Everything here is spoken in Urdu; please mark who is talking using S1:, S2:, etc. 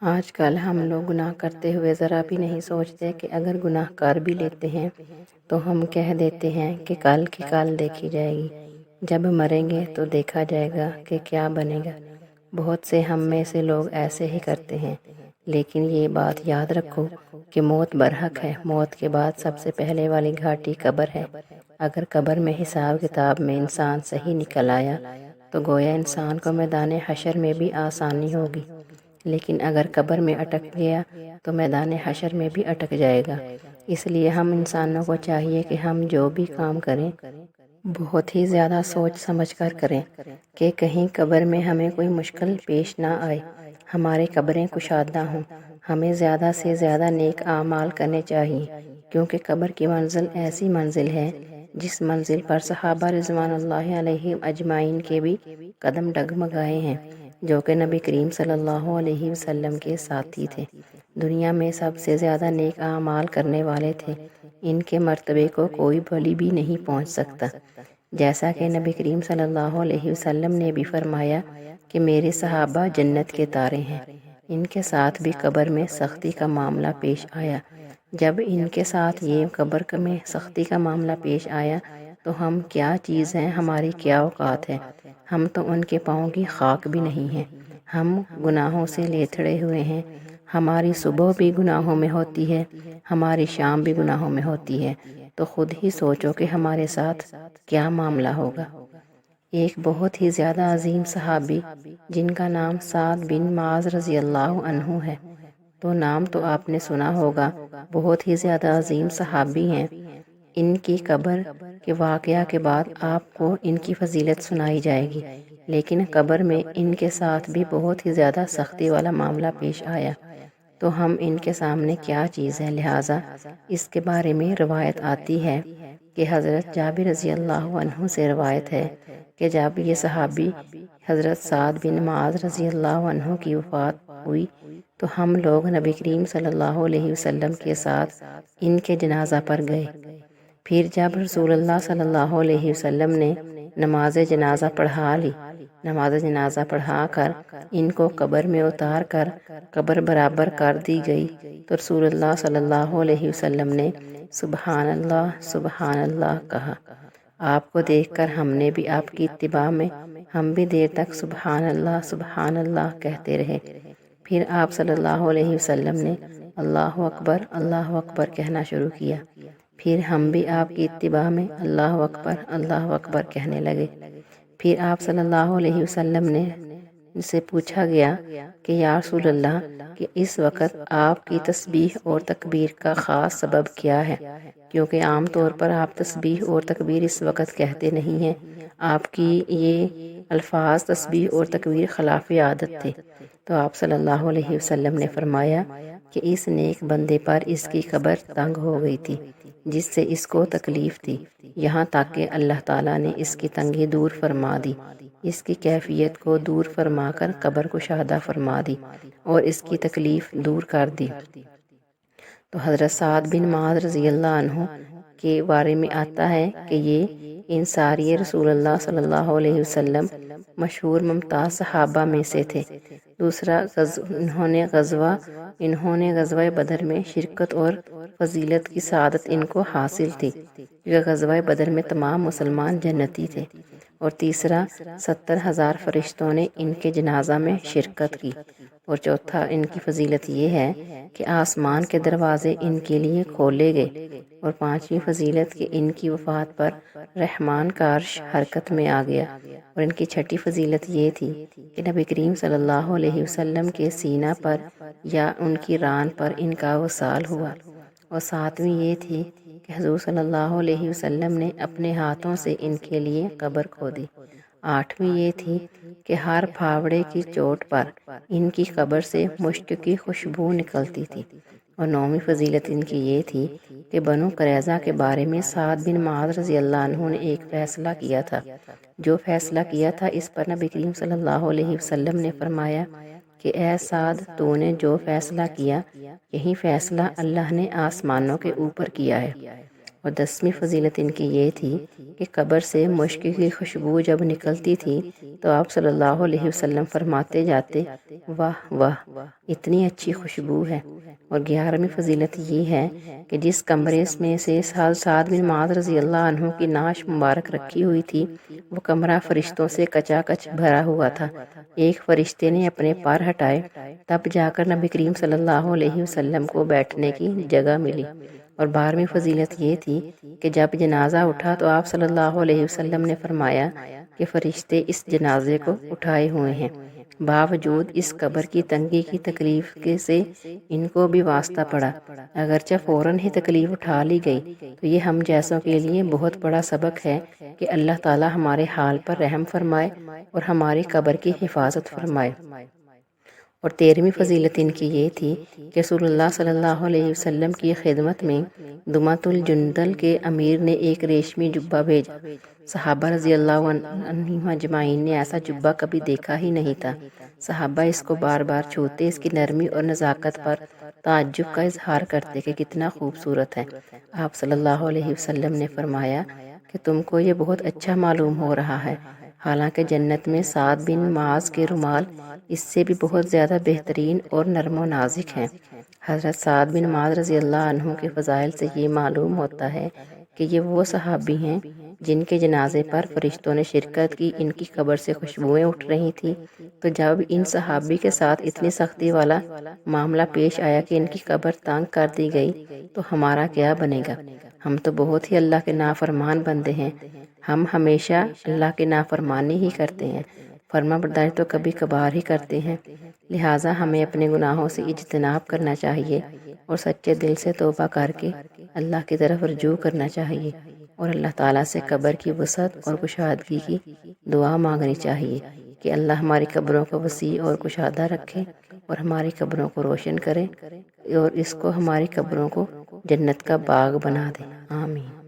S1: آج کل ہم لوگ گناہ کرتے ہوئے ذرا بھی نہیں سوچتے کہ اگر گناہ کر بھی لیتے ہیں تو ہم کہہ دیتے ہیں کہ کل کی کل دیکھی جائے گی، جب مریں گے تو دیکھا جائے گا کہ کیا بنے گا۔ بہت سے ہم میں سے لوگ ایسے ہی کرتے ہیں، لیکن یہ بات یاد رکھو کہ موت برحق ہے۔ موت کے بعد سب سے پہلے والی گھاٹی قبر ہے۔ اگر قبر میں حساب کتاب میں انسان صحیح نکل آیا تو گویا انسان کو میدان حشر میں بھی آسانی ہوگی، لیکن اگر قبر میں اٹک گیا تو میدان حشر میں بھی اٹک جائے گا۔ اس لیے ہم انسانوں کو چاہیے کہ ہم جو بھی کام کریں بہت ہی زیادہ سوچ سمجھ کر کریں کہ کہیں قبر میں ہمیں کوئی مشکل پیش نہ آئے، ہماری قبریں کشادہ ہوں۔ ہمیں زیادہ سے زیادہ نیک اعمال کرنے چاہیے، کیونکہ قبر کی منزل ایسی منزل ہے جس منزل پر صحابہ رضوان اللہ علیہم اجمعین کے بھی قدم ڈگمگائے ہیں، جو کہ نبی کریم صلی اللہ علیہ وسلم کے ساتھی تھے، دنیا میں سب سے زیادہ نیک اعمال کرنے والے تھے۔ ان کے مرتبے کو کوئی ولی بھی نہیں پہنچ سکتا، جیسا کہ نبی کریم صلی اللہ علیہ وسلم نے بھی فرمایا کہ میرے صحابہ جنت کے تارے ہیں۔ ان کے ساتھ بھی قبر میں سختی کا معاملہ پیش آیا۔ جب ان کے ساتھ یہ قبر میں سختی کا معاملہ پیش آیا تو ہم کیا چیز ہیں، ہماری کیا اوقات ہے؟ ہم تو ان کے پاؤں کی خاک بھی نہیں ہیں۔ ہم گناہوں سے لیتھڑے ہوئے ہیں، ہماری صبح بھی گناہوں میں ہوتی ہے، ہماری شام بھی گناہوں میں ہوتی ہے، تو خود ہی سوچو کہ ہمارے ساتھ کیا معاملہ ہوگا۔ ایک بہت ہی زیادہ عظیم صحابی جن کا نام سعد بن معاذ رضی اللہ عنہ ہے، تو نام تو آپ نے سنا ہوگا، بہت ہی زیادہ عظیم صحابی ہیں۔ ان کی قبر کے واقعہ کے بعد آپ کو ان کی فضیلت سنائی جائے گی، لیکن قبر میں ان کے ساتھ بھی بہت ہی زیادہ سختی والا معاملہ پیش آیا، تو ہم ان کے سامنے کیا چیز ہے؟ لہٰذا اس کے بارے میں روایت آتی ہے کہ حضرت جابر رضی اللہ عنہ سے روایت ہے کہ جب یہ صحابی حضرت سعد بن معاذ رضی اللہ عنہ کی وفات ہوئی تو ہم لوگ نبی کریم صلی اللہ علیہ وسلم کے ساتھ ان کے جنازہ پر گئے۔ پھر جب رسول اللہ صلی اللہ علیہ وسلم نے نماز جنازہ پڑھا لی، نماز جنازہ پڑھا کر ان کو قبر میں اتار کر قبر برابر کر دی گئی تو رسول اللہ صلی اللہ علیہ وسلم نے سبحان اللہ سبحان اللہ کہا۔ آپ کو دیکھ کر ہم نے بھی آپ کی اتباع میں ہم بھی دیر تک سبحان اللہ کہتے رہے۔ پھر آپ صلی اللہ علیہ وسلم نے اللہ اکبر کہنا شروع کیا۔ پھر ہم بھی آپ کی اتباع میں اللہ اکبر کہنے لگے۔ پھر آپ صلی اللہ علیہ وسلم نے سے پوچھا گیا کہ یا رسول اللہ کہ اس وقت آپ کی تسبیح اور تکبیر کا خاص سبب کیا ہے؟ کیونکہ عام طور پر آپ تسبیح اور تکبیر اس وقت کہتے نہیں ہیں، آپ کی یہ الفاظ تسبیح اور تکبیر خلاف عادت تھے۔ تو آپ صلی اللہ علیہ وسلم نے فرمایا کہ اس نیک بندے پر اس کی قبر تنگ ہو گئی تھی، جس سے اس کو تکلیف تھی، یہاں تک کہ اللہ تعالیٰ نے اس کی تنگی دور فرما دی، اس کی کیفیت کو دور فرما کر قبر کو شادہ فرما دی اور اس کی تکلیف دور کر دی۔ تو حضرت سعد بن معاذ رضی اللہ عنہ کے بارے میں آتا ہے کہ یہ انصاری رسول اللہ صلی اللہ علیہ وسلم مشہور ممتاز صحابہ میں سے تھے۔ دوسرا انہوں نے غزوہ بدر میں شرکت اور فضیلت کی سعادت ان کو حاصل تھی، کیونکہ غزوہ بدر میں تمام مسلمان جنتی تھے۔ اور تیسرا 70,000 فرشتوں نے ان کے جنازہ میں شرکت کی۔ اور چوتھا ان کی فضیلت یہ ہے کہ آسمان کے دروازے ان کے لیے کھولے گئے۔ اور پانچویں فضیلت کہ ان کی وفات پر رحمان کا عرش حرکت میں آ گیا۔ اور ان کی چھٹی فضیلت یہ تھی کہ نبی کریم صلی اللہ علیہ وسلم کے سینہ پر یا ان کی ران پر ان کا وصال ہوا۔ اور ساتویں یہ تھی کہ حضور صلی اللہ علیہ وسلم نے اپنے ہاتھوں سے ان کے لیے قبر کھودی۔ آٹھویں یہ تھی کہ ہر پھاوڑے کی چوٹ پر ان کی قبر سے مشک کی خوشبو نکلتی تھی۔ اور نویں فضیلت ان کی یہ تھی کہ بنو قریظہ کے بارے میں سعد بن معاذ رضی اللہ عنہ نے ایک فیصلہ کیا تھا۔ جو فیصلہ کیا تھا اس پر نبی کریم صلی اللہ علیہ وسلم نے فرمایا کہ اے سعد، تو نے جو فیصلہ کیا یہی فیصلہ اللہ نے آسمانوں کے اوپر کیا ہے۔ اور 10ویں فضیلت ان کی یہ تھی کہ قبر سے مشک کی خوشبو جب نکلتی تھی تو آپ صلی اللہ علیہ وسلم فرماتے جاتے واہ واہ اتنی اچھی خوشبو ہے۔ اور 11ویں فضیلت یہ ہے کہ جس کمرے میں سے سعد بن معاذ رضی اللہ عنہ کی نعش مبارک رکھی ہوئی تھی وہ کمرہ فرشتوں سے کچا کچ بھرا ہوا تھا۔ ایک فرشتے نے اپنے پار ہٹائے تب جا کر نبی کریم صلی اللہ علیہ وسلم کو بیٹھنے کی جگہ ملی۔ اور 12ویں فضیلت یہ تھی کہ جب جنازہ اٹھا تو آپ صلی اللہ علیہ وسلم نے فرمایا کہ فرشتے اس جنازے کو اٹھائے ہوئے ہیں۔ باوجود اس قبر کی تنگی کی تکلیف سے ان کو بھی واسطہ پڑا، اگرچہ فوراً ہی تکلیف اٹھا لی گئی، تو یہ ہم جیسوں کے لیے بہت بڑا سبق ہے کہ اللہ تعالی ہمارے حال پر رحم فرمائے اور ہماری قبر کی حفاظت فرمائے۔ اور 13ویں فضیلت ان کی یہ تھی کہ رسول اللہ صلی اللہ علیہ وسلم کی خدمت میں دمت الجندل کے امیر نے ایک ریشمی جبہ بھیجا۔ صحابہ رضی اللہ عنہم اجمعین نے ایسا جبہ کبھی دیکھا ہی نہیں تھا۔ صحابہ اس کو بار بار چھوتے اس کی نرمی اور نزاکت پر تعجب کا اظہار کرتے کہ کتنا خوبصورت ہے۔ آپ صلی اللہ علیہ وسلم نے فرمایا کہ تم کو یہ بہت اچھا معلوم ہو رہا ہے، حالانکہ جنت میں سعد بن معاذ کے رومال اس سے بھی بہت زیادہ بہترین اور نرم و نازک ہیں۔ حضرت سعد بن معاذ رضی اللہ عنہ کے فضائل سے یہ معلوم ہوتا ہے کہ یہ وہ صحابی ہیں جن کے جنازے پر فرشتوں نے شرکت کی۔ ان کی قبر سے خوشبوئیں اٹھ رہی تھیں، تو جب ان صحابی کے ساتھ اتنی سختی والا معاملہ پیش آیا کہ ان کی قبر تنگ کر دی گئی تو ہمارا کیا بنے گا؟ ہم تو بہت ہی اللہ کے نافرمان بندے ہیں، ہم ہمیشہ اللہ کے نافرمانی ہی کرتے ہیں، فرما برداری تو کبھی کبھار ہی کرتے ہیں۔ لہٰذا ہمیں اپنے گناہوں سے اجتناب کرنا چاہیے اور سچے دل سے توبہ کر کے اللہ کی طرف رجوع کرنا چاہیے اور اللہ تعالیٰ سے قبر کی وسعت اور کشادگی کی دعا مانگنی چاہیے کہ اللہ ہماری قبروں کو وسیع اور کشادہ رکھے اور ہماری قبروں کو روشن کرے اور اس کو ہماری قبروں کو جنت کا باغ بنا دے۔ آمین۔